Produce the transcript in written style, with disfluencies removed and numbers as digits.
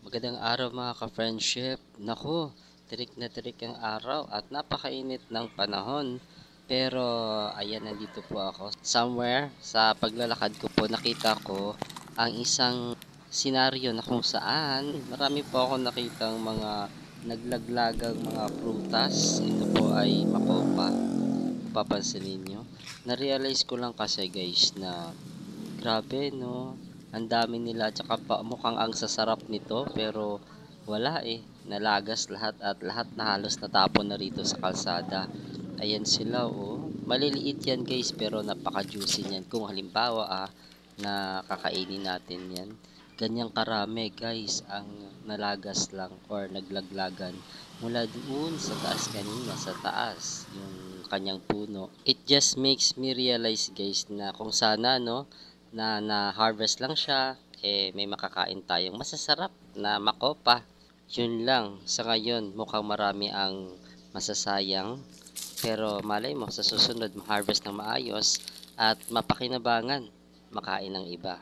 Magandang araw mga ka-friendship. Naku, tirik na tirik ang araw at napakainit ng panahon. Pero ayan, nandito po ako. Somewhere sa paglalakad ko po nakita ko ang isang senaryo na kung saan marami po ako nakitang mga naglaglagang mga prutas. Ito po ay makopa. Kung papansinin nyo. Na-realize ko lang kasi guys na grabe 'no, ang dami nila tsaka pa mukhang ang sasarap nito pero wala, nalagas lahat at lahat na halos natapon na rito sa kalsada. Ayan sila, oh, maliliit yan guys pero napaka-juicy niyan kung halimbawa, na kakainin natin yan. Ganyang karami guys ang nalagas lang or naglaglagan mula doon sa taas kanina, sa taas, yung kanyang puno. It just makes me realize guys na kung sana 'no, na-harvest lang siya, may makakain tayong masasarap na makopa. Yun lang, sa ngayon mukhang marami ang masasayang, pero malay mo sa susunod ma-harvest ng maayos at mapakinabangan, makain ng iba.